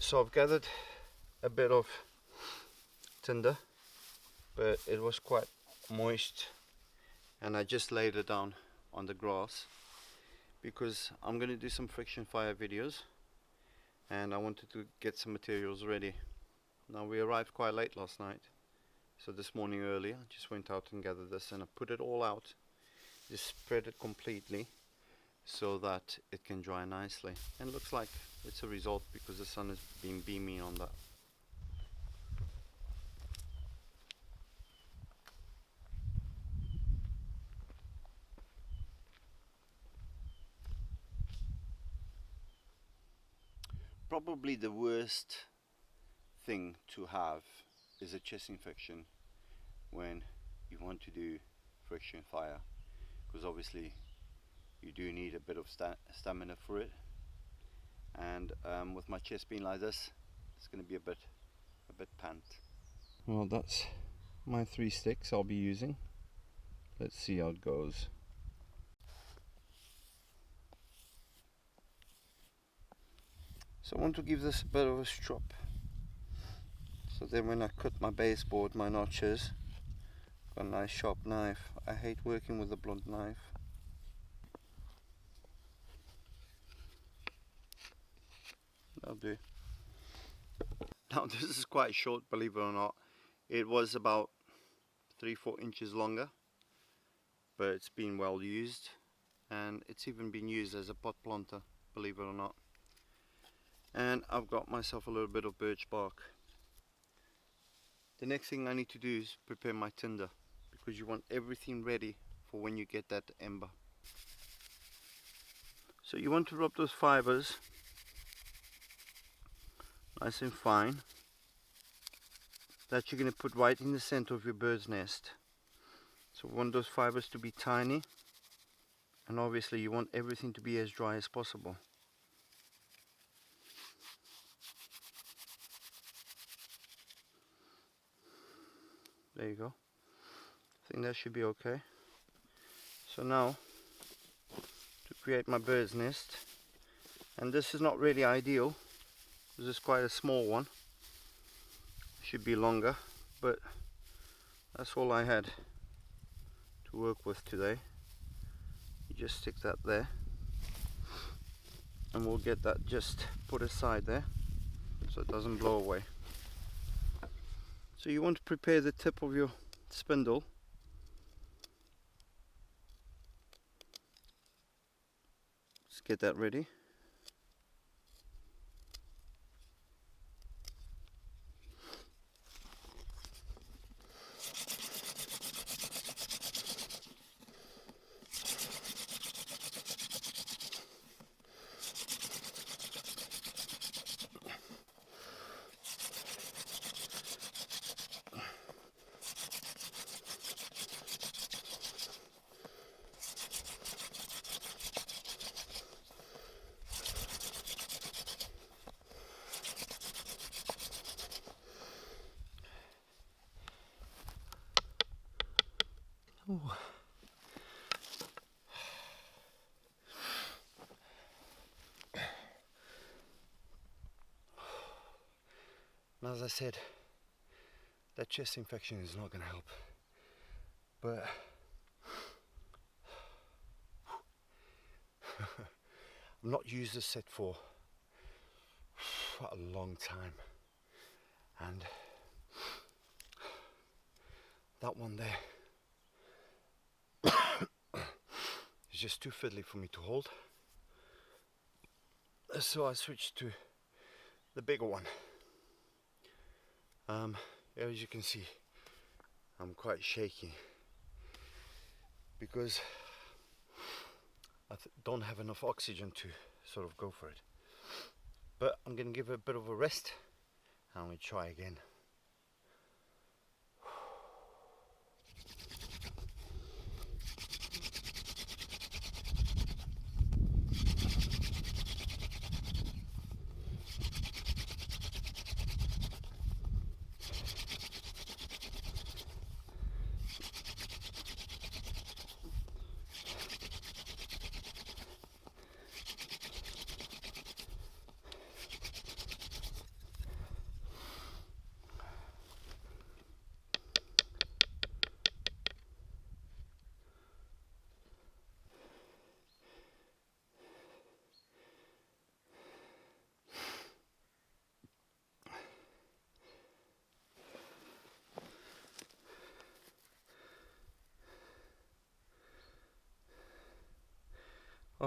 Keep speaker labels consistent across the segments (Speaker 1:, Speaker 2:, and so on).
Speaker 1: So I've gathered a bit of tinder, but it was quite moist, and I just laid it down on the grass because I'm going to do some friction fire videos and I wanted to get some materials ready. Now we arrived quite late last night, so this morning early I just went out and gathered this and I put it all out, just spread it completely so that it can dry nicely, and it looks like it's a result because the sun has been beaming on that. Probably the worst thing to have is a chest infection when you want to do friction fire, because obviously you do need a bit of stamina for it, and with my chest being like this, it's going to be a bit pant. Well, that's my 3 sticks I'll be using. Let's see how it goes. So I want to give this a bit of a strop, so then when I cut my baseboard, my notches, got a nice sharp knife. I hate working with a blunt knife. That'll do. Now this is quite short, believe it or not. It was about 3-4 inches longer, but it's been well used, and it's even been used as a pot planter, believe it or not. And I've got myself a little bit of birch bark. The next thing I need to do is prepare my tinder, because you want everything ready for when you get that ember. So you want to rub those fibers nice and fine, that you're going to put right in the center of your bird's nest. So we want those fibers to be tiny, and obviously you want everything to be as dry as possible. There you go. I think that should be okay. So now, to create my bird's nest, and this is not really ideal, this is quite a small one, should be longer, but that's all I had to work with today. You just stick that there, and we'll get that just put aside there so it doesn't blow away. So you want to prepare the tip of your spindle. Let's get that ready. Ooh. And as I said, that chest infection is not going to help, but I've not used this set for a long time, and that one there is just too fiddly for me to hold, so I switched to the bigger one. As you can see, I'm quite shaky because I don't have enough oxygen to sort of go for it, but I'm going to give it a bit of a rest and we'll try again.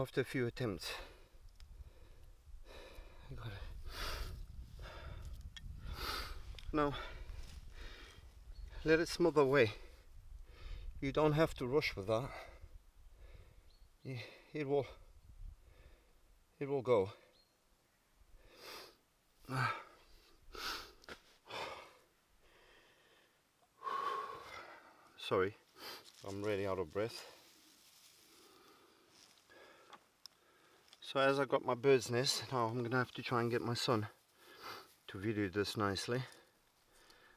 Speaker 1: after a few attempts. I got it. Now, let it smother away. You don't have to rush with that. It will go. Sorry, I'm really out of breath. So as I got my bird's nest, now I'm gonna have to try and get my son to video this nicely.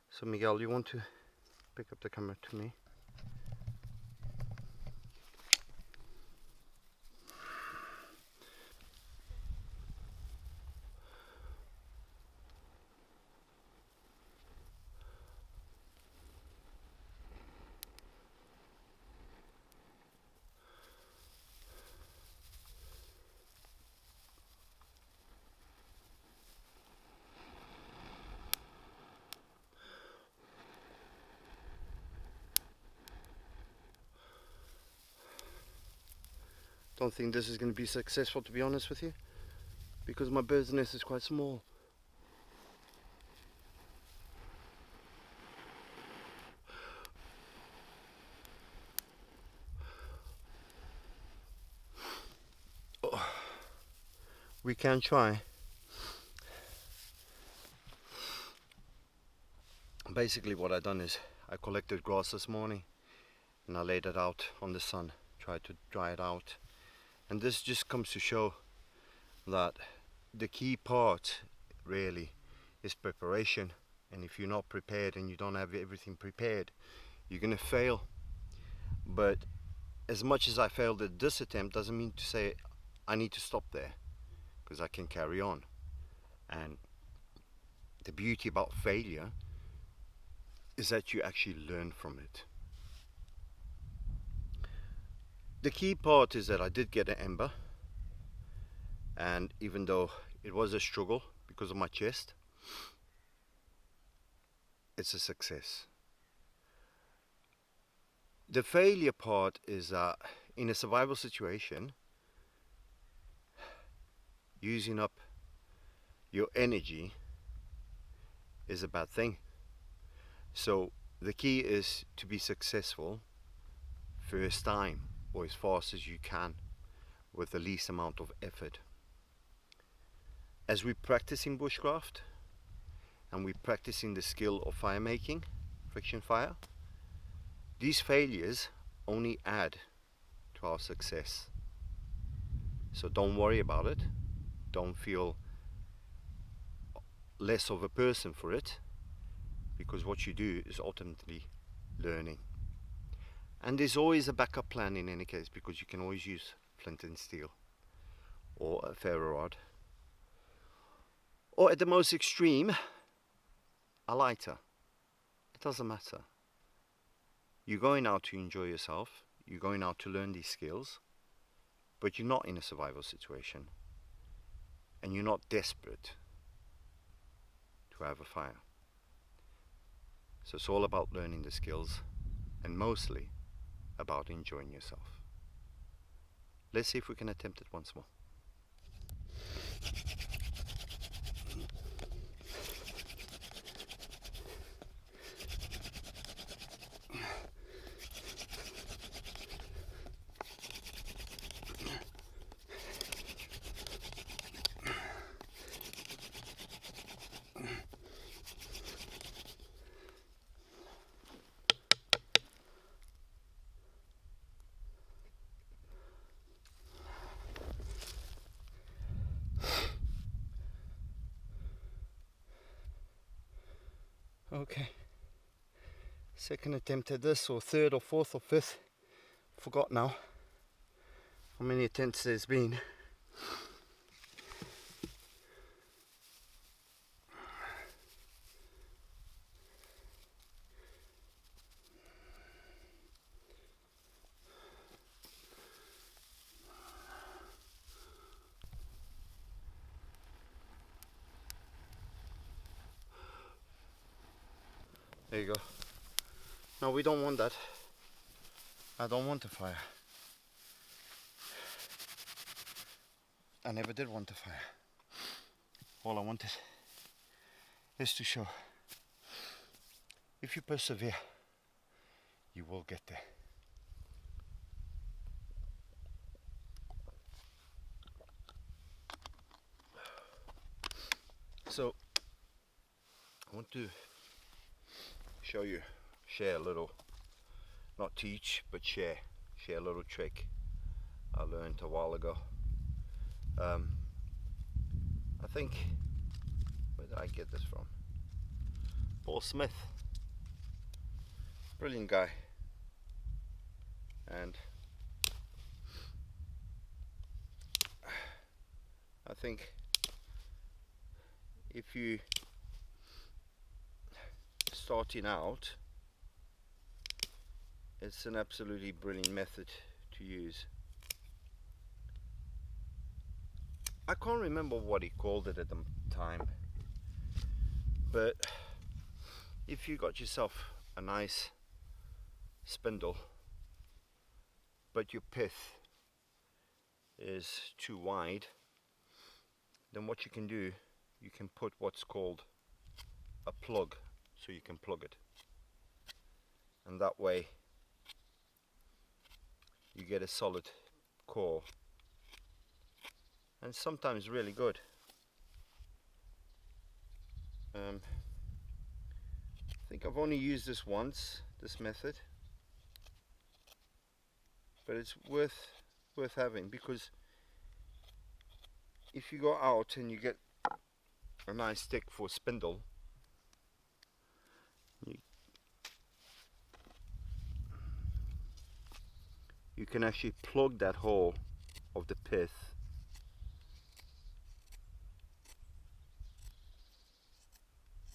Speaker 1: So Miguel, you want to pick up the camera to me? Don't think this is going to be successful, to be honest with you, because my bird's nest is quite small. Oh, we can try. Basically what I done is I collected grass this morning and I laid it out on the sun, tried to dry it out, and this just comes to show that the key part really is preparation. And if you're not prepared and you don't have everything prepared, you're gonna fail. But as much as I failed at this attempt doesn't mean to say I need to stop there, because I can carry on. And the beauty about failure is that you actually learn from it. The key part is that I did get an ember, and even though it was a struggle because of my chest, it's a success. The failure part is that in a survival situation, using up your energy is a bad thing. So the key is to be successful first time, or as fast as you can, with the least amount of effort. As we practice in bushcraft and we practicing the skill of fire making, friction fire, these failures only add to our success. So don't worry about it. Don't feel less of a person for it, because what you do is ultimately learning. And there's always a backup plan in any case, because you can always use flint and steel or a ferro rod, or at the most extreme, a lighter. It doesn't matter. You're going out to enjoy yourself, you're going out to learn these skills, but you're not in a survival situation, and you're not desperate to have a fire. So it's all about learning the skills, and mostly about enjoying yourself. Let's see if we can attempt it once more. Okay, second attempt at this, or third or fourth or fifth, forgot now how many attempts there's been. There you go. No, we don't want that. I don't want a fire. I never did want a fire. All I wanted is to show, if you persevere, you will get there. So I want to show you, share a little, not teach, but share a little trick I learned a while ago. I think, where did I get this from? Paul Smith, brilliant guy. And I think if you starting out, it's an absolutely brilliant method to use. I can't remember what he called it at the time, but if you got yourself a nice spindle but your pith is too wide, then what you can do, you can put what's called a plug, so you can plug it, and that way you get a solid core, and sometimes really good. I think I've only used this once, this method, but it's worth having, because if you go out and you get a nice stick for spindle, you can actually plug that hole of the pith,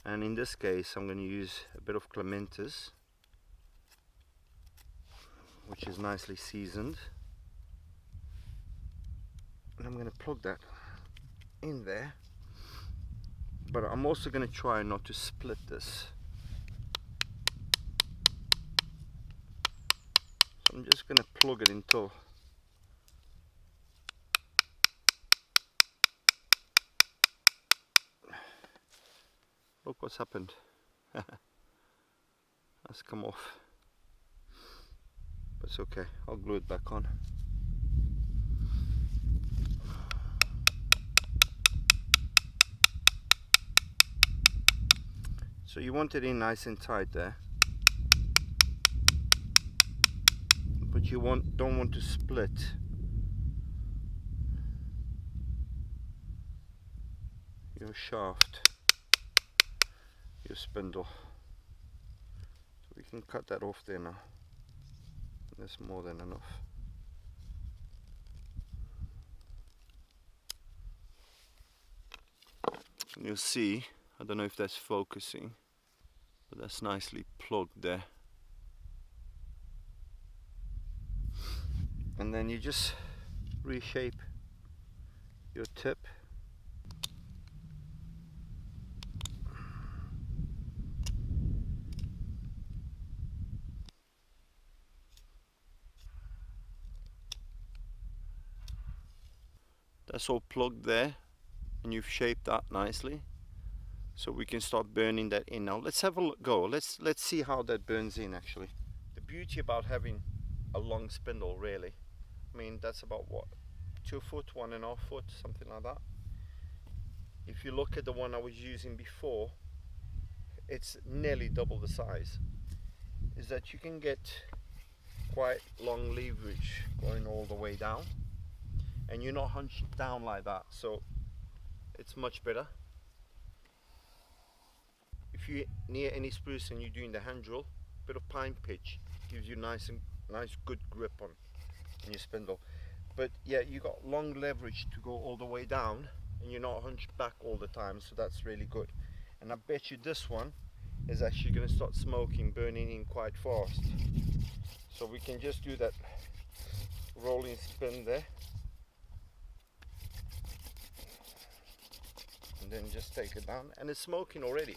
Speaker 1: and in this case I'm going to use a bit of clematis, which is nicely seasoned, and I'm going to plug that in there. But I'm also going to try not to split this, so I'm just going to plug it until look what's happened. That's come off, but it's okay, I'll glue it back on. So you want it in nice and tight there, but you don't want to split your shaft, your spindle. So we can cut that off there now. That's more than enough. And you'll see, I don't know if that's focusing, but that's nicely plugged there. And then you just reshape your tip. That's all plugged there, and you've shaped that nicely. So we can start burning that in now. Let's have a go. Let's see how that burns in actually. The beauty about having a long spindle, really, I mean, that's about what, 2 foot, 1.5 foot, something like that. If you look at the one I was using before, it's nearly double the size. Is that you can get quite long leverage going all the way down, and you're not hunched down like that, so it's much better. If you're near any spruce and you're doing the hand drill, a bit of pine pitch gives you nice good grip on your spindle. But yeah, you got long leverage to go all the way down, and you're not hunched back all the time, so that's really good. And I bet you this one is actually going to start smoking, burning in quite fast. So we can just do that rolling spin there, and then just take it down, and it's smoking already.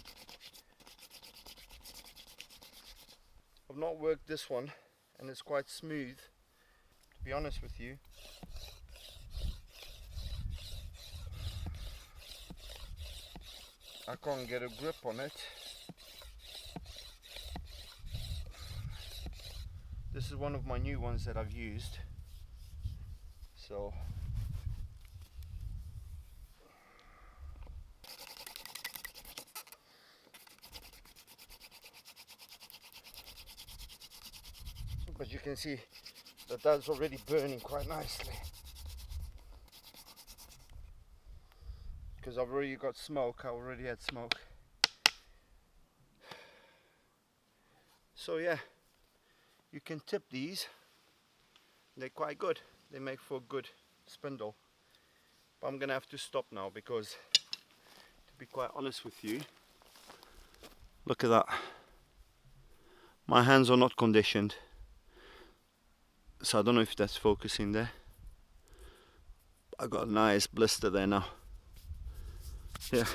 Speaker 1: I've not worked this one, and it's quite smooth, to be honest with you. I can't get a grip on it. This is one of my new ones that I've used. So but you can see that that's already burning quite nicely, because I've already got smoke. I already had smoke. So yeah, you can tip these. They're quite good. They make for a good spindle. But I'm gonna have to stop now because, to be quite honest with you, look at that. My hands are not conditioned, so I don't know if that's focusing there. I got a nice blister there now. Yeah.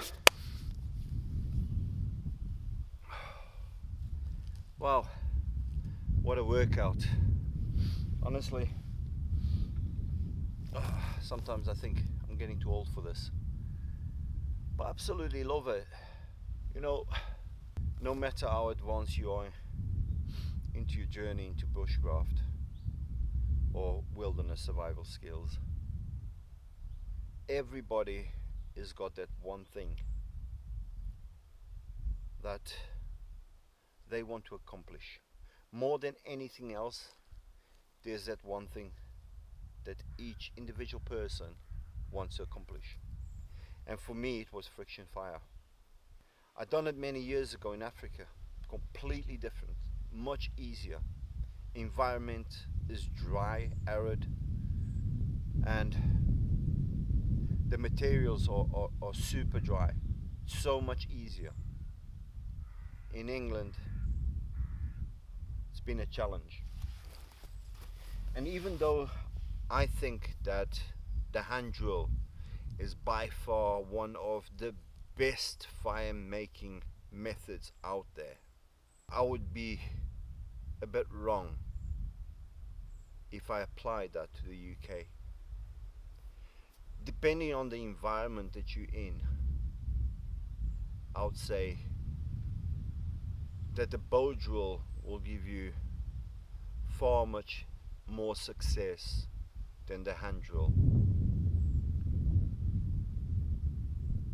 Speaker 1: Wow, what a workout. Honestly, sometimes I think I'm getting too old for this, but I absolutely love it. You know, no matter how advanced you are into your journey into bushcraft or wilderness survival skills, everybody has got that one thing that they want to accomplish. More than anything else, there's that one thing that each individual person wants to accomplish. And for me, it was friction fire. I done it many years ago in Africa. Completely different, much easier. Environment is dry, arid, and the materials are super dry. So much easier. In England, it's been a challenge. And even though I think that the hand drill is by far one of the best fire making methods out there, I would be a bit wrong if I applied that to the UK. Depending on the environment that you're in, I would say that the bow drill will give you far much more success than the hand drill.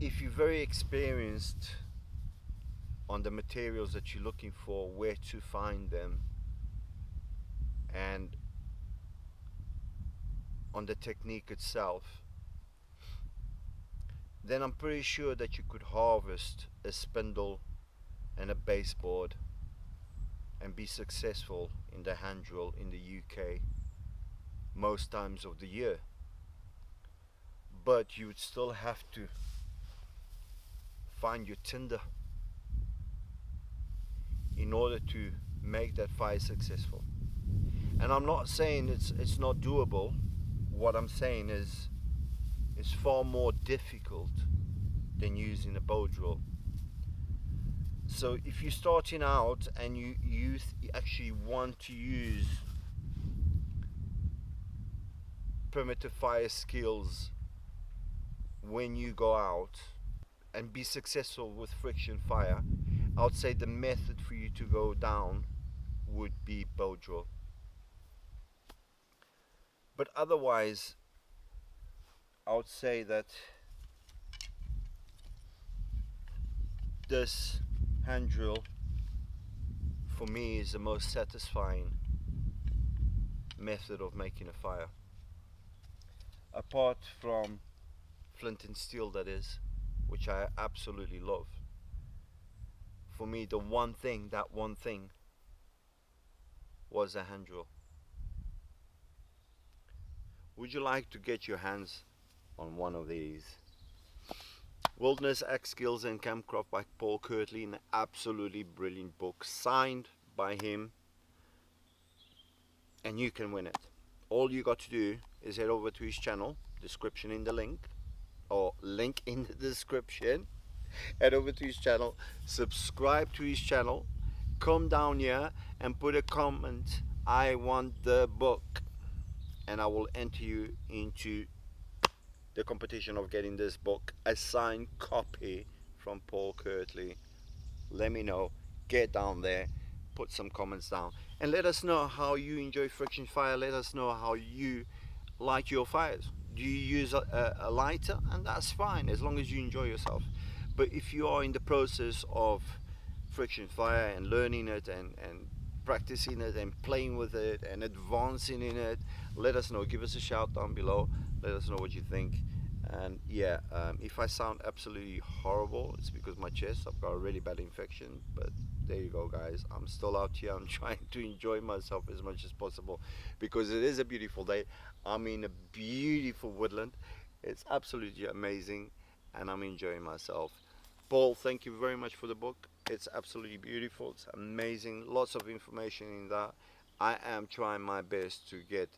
Speaker 1: If you're very experienced on the materials that you're looking for, where to find them, and on the technique itself, then I'm pretty sure that you could harvest a spindle and a baseboard and be successful in the hand drill in the UK most times of the year. But you would still have to find your tinder in order to make that fire successful. And I'm not saying it's not doable. What I'm saying is it's far more difficult than using a bow drill. So if you're starting out and you actually want to use primitive fire skills when you go out and be successful with friction fire, I would say the method for you to go down would be bow drill. But otherwise, I would say that this hand drill for me is the most satisfying method of making a fire, apart from flint and steel, that is, which I absolutely love. For me, that one thing was a hand drill. Would you like to get your hands on one of these? Wilderness Axe Skills and Campcraft by Paul Kirtley, an absolutely brilliant book, signed by him, and you can win it. All you got to do is head over to his channel, description in the link, or link in the description. Head over to his channel, subscribe to his channel, come down here and put a comment, I want the book, and I will enter you into the competition of getting this book, a signed copy from Paul Kirtley. Let me know. Get down there, put some comments down, and let us know how you enjoy friction fire. Let us know how you light your fires. Do you use a lighter? And that's fine as long as you enjoy yourself. But if you are in the process of friction fire and learning it and practicing it and playing with it and advancing in it, let us know. Give us a shout down below. Let us know what you think. And yeah, if I sound absolutely horrible, it's because my chest, I've got a really bad infection. But there you go, guys. I'm still out here. I'm trying to enjoy myself as much as possible because it is a beautiful day. I'm in a beautiful woodland. It's absolutely amazing, and I'm enjoying myself. Paul, thank you very much for the book. It's absolutely beautiful. It's amazing. Lots of information in that. I am trying my best to get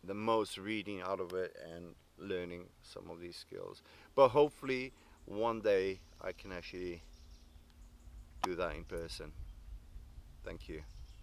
Speaker 1: the most reading out of it and learning some of these skills. But hopefully, one day I can actually do that in person. Thank you.